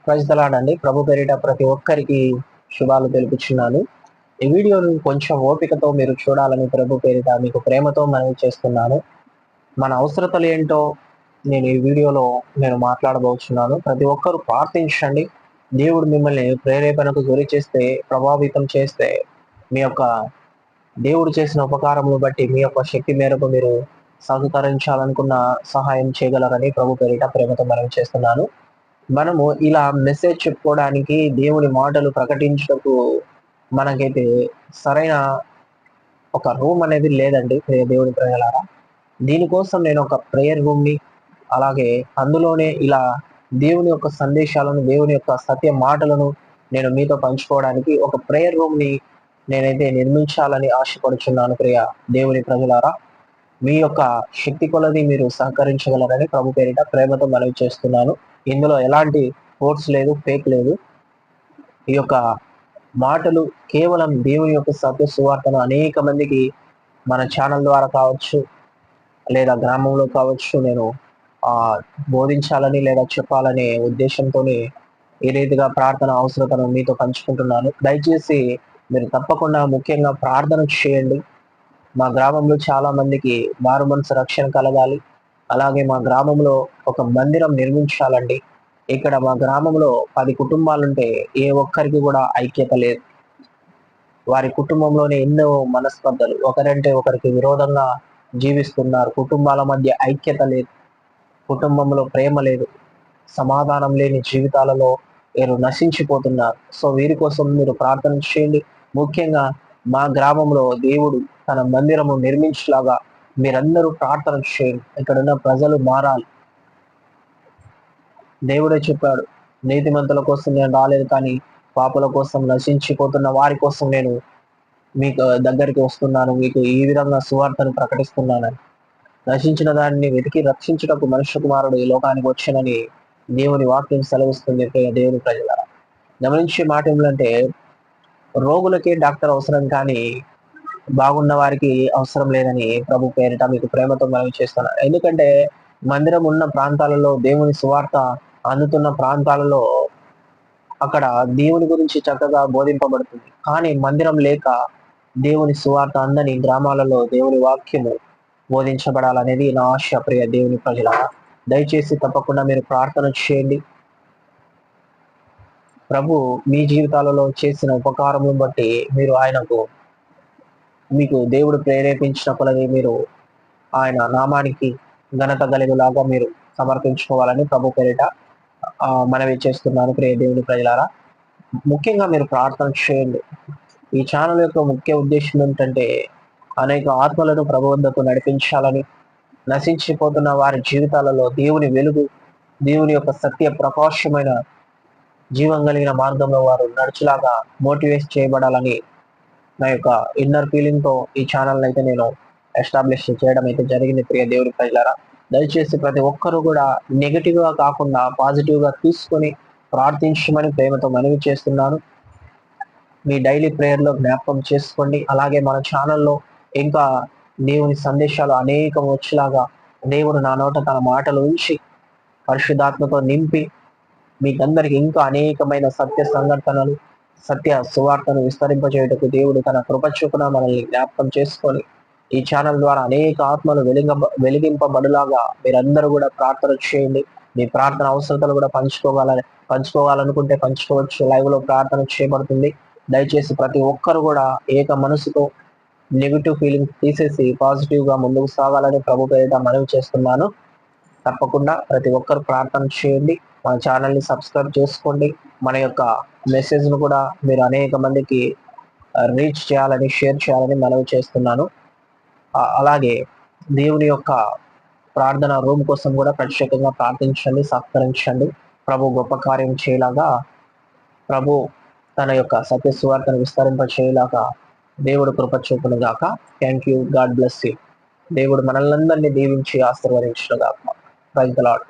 Praise the lord అండి. ప్రభు పేరిట ప్రతి ఒక్కరికి శుభాలు తెలుపుచున్నాను. ఈ వీడియోను కొంచెం ఓపికతో మీరు చూడాలని ప్రభు పేరిట మీకు ప్రేమతో మనవి చేస్తున్నాను. మన అవసరతలు ఏంటో నేను ఈ వీడియోలో మాట్లాడబోతున్నాను. ప్రతి ఒక్కరు ప్రార్థించండి. దేవుడు మిమ్మల్ని ప్రేరేపణకు గురి చేస్తే, ప్రభావితం చేస్తే, మీ యొక్క దేవుడు చేసిన ఉపకారమును బట్టి మీ యొక్క శక్తి మేరకు మీరు సహకరించాలనుకున్న సహాయం చేయగలరని ప్రభు పేరిట ప్రేమతో మనవి చేస్తున్నాను. మనము ఇలా మెసేజ్ చెప్పుకోవడానికి, దేవుని మాటలు ప్రకటించుటకు మనకైతే సరైన ఒక రూమ్ అనేది లేదండి దేవుని ప్రజలారా. దీనికోసం నేను ఒక ప్రేయర్ రూమ్‌ని, అలాగే అందులోనే ఇలా దేవుని యొక్క సందేశాలను, దేవుని యొక్క సత్య మాటలను నేను మీతో పంచుకోవడానికి ఒక ప్రేయర్ రూమ్‌ని నేనైతే నిర్మించాలని ఆశపడుచున్నాను ప్రియ దేవుని ప్రజలారా. మీ యొక్క శక్తి కొలది మీరు సహకరించగలరని ప్రభు పేరిట ప్రేమతో మనవి చేస్తున్నాను. ఇందులో ఎలాంటి ఫోర్స్ లేదు, ఫేక్ లేదు. ఈ యొక్క మాటలు కేవలం దేవుని యొక్క సత్య సువార్తను అనేక మందికి మన ఛానల్ ద్వారా కావచ్చు, లేదా గ్రామంలో కావచ్చు, నేను బోధించాలని లేదా చెప్పాలనే ఉద్దేశంతోనే ఈ రీతిగా ప్రార్థన అవసరతను మీతో పంచుకుంటున్నాను. దయచేసి మీరు తప్పకుండా ముఖ్యంగా ప్రార్థన చేయండి. మా గ్రామంలో చాలా మందికి మారు మనసు రక్షణ కలగాలి. అలాగే మా గ్రామంలో ఒక మందిరం నిర్మించాలండి. ఇక్కడ మా గ్రామంలో 10 కుటుంబాలుంటే ఏ ఒక్కరికి కూడా ఐక్యత లేదు. వారి కుటుంబంలోనే ఎన్నో మనస్పర్ధలు, ఒకరంటే ఒకరికి విరోధంగా జీవిస్తున్నారు. కుటుంబాల మధ్య ఐక్యత లేదు, కుటుంబంలో ప్రేమ లేదు, సమాధానం లేని జీవితాలలో వీరు నశించిపోతున్నారు. సో వీరి కోసం మీరు ప్రార్థన చేయండి. ముఖ్యంగా మా గ్రామంలో దేవుడు తన మందిరము నిర్మించేలాగా మీరందరూ ప్రార్థన చేయండి. ఇక్కడున్న ప్రజలు మారాలి. దేవుడే చెప్పాడు, నీతిమంతుల కోసం నేను రాలేదు, కానీ పాపుల కోసం, నశించిపోతున్న వారి కోసం నేను మీకు దగ్గరికి వస్తున్నాను, మీకు ఈ విధంగా సువార్తను ప్రకటిస్తున్నానని. నశించిన దానిని వెతికి రక్షించుటకు మనుష్య కుమారుడు ఈ లోకానికి వచ్చానని దేవుని వాక్యం సెలవిస్తుంది. దేవుని ప్రజలారా, గమనించే మాట ఏమిటంటే, రోగులకే డాక్టర్ అవసరం, కానీ బాగున్న వారికి అవసరం లేదని ప్రభు పేరిట మీకు ప్రేమతో మనవి చేస్తున్నాను. ఎందుకంటే మందిరం ఉన్న ప్రాంతాలలో, దేవుని సువార్త అందుతున్న ప్రాంతాలలో అక్కడ దేవుని గురించి చక్కగా బోధింపబడుతుంది. కానీ మందిరం లేక దేవుని సువార్త అందని గ్రామాలలో దేవుని వాక్యము బోధించబడాలనేది నా ఆశ. ప్రియ దేవుని ప్రజలారా, దయచేసి తప్పకుండా మీరు ప్రార్థన చేయండి. ప్రభు మీ జీవితాలలో చేసిన ఉపకారములను బట్టి మీరు మీకు దేవుడు ప్రేరేపించిన కొలది మీరు ఆయన నామానికి ఘనత కలిగేలాగా మీరు సమర్పించుకోవాలని ప్రభు పేరిట మనవి చేస్తున్నాను. ప్రియ దేవుని ప్రజలారా, ముఖ్యంగా మీరు ప్రార్థన చేయండి. ఈ ఛానల్ యొక్క ముఖ్య ఉద్దేశం ఏంటంటే, అనేక ఆత్మలను ప్రభు వద్దకు నడిపించాలని, నశించిపోతున్న వారి జీవితాలలో దేవుని వెలుగు, దేవుని యొక్క సత్య ప్రకాశమైన జీవం కలిగిన మార్గంలో వారు నడుచులాగా మోటివేట్ చేయబడాలని నా యొక్క ఇన్నర్ ఫీలింగ్ తో ఈ ఛానల్ అయితే నేను ఎస్టాబ్లిష్ చేయడం అయితే జరిగింది. ప్రియ దేవుని ప్రజలారా, దయచేసి ప్రతి ఒక్కరూ కూడా నెగిటివ్ గా కాకుండా పాజిటివ్ గా తీసుకొని ప్రార్థించమని ప్రేమతో మనవి చేస్తున్నాను. మీ డైలీ ప్రేయర్ లో జ్ఞాపకం చేసుకోండి. అలాగే మన ఛానల్లో ఇంకా దేవుని సందేశాలు అనేకం వచ్చేలాగా దేవుడు నా నోట తన మాటలు ఉంచి పరిశుద్ధాత్మతో నింపి మీకందరికి ఇంకా అనేకమైన సత్య సంఘటనలు, సత్య సువార్తను విస్తరింపజేయుటకు దేవుడు తన కృప చొప్పున మనల్ని జ్ఞాపకం చేసుకొని ఈ ఛానల్ ద్వారా అనేక ఆత్మలు వెలిగింపబడులాగా మీరందరూ కూడా ప్రార్థన చేయండి. మీ ప్రార్థన అవసరతలు కూడా పంచుకోవాలనుకుంటే పంచుకోవచ్చు. లైవ్ లో ప్రార్థన చేయబడుతుంది. దయచేసి ప్రతి ఒక్కరు కూడా ఏక మనసుతో నెగిటివ్ ఫీలింగ్ తీసేసి పాజిటివ్ గా ముందుకు సాగాలని ప్రభు పేరిట మనవి చేస్తున్నాను. తప్పకుండా ప్రతి ఒక్కరు ప్రార్థన చేయండి. మన ఛానల్ని సబ్స్క్రైబ్ చేసుకోండి. మన యొక్క మెసేజ్ ను కూడా మీరు అనేక మందికి రీచ్ చేయాలని, షేర్ చేయాలని మనవి చేస్తున్నాను. అలాగే దేవుని యొక్క ప్రార్థన రూమ్ కోసం కూడా ప్రత్యేకంగా ప్రార్థించండి, సహకరించండి. ప్రభు గొప్ప కార్యం చేయలాగా, ప్రభు తన యొక్క సత్య సువార్తను విస్తరింప చేయలాగా దేవుడు కృప చూపును గాక. Thank you. God bless you. దేవుడు మనల్ని దీవించి ఆశీర్వదించును గాక. Praise the lord.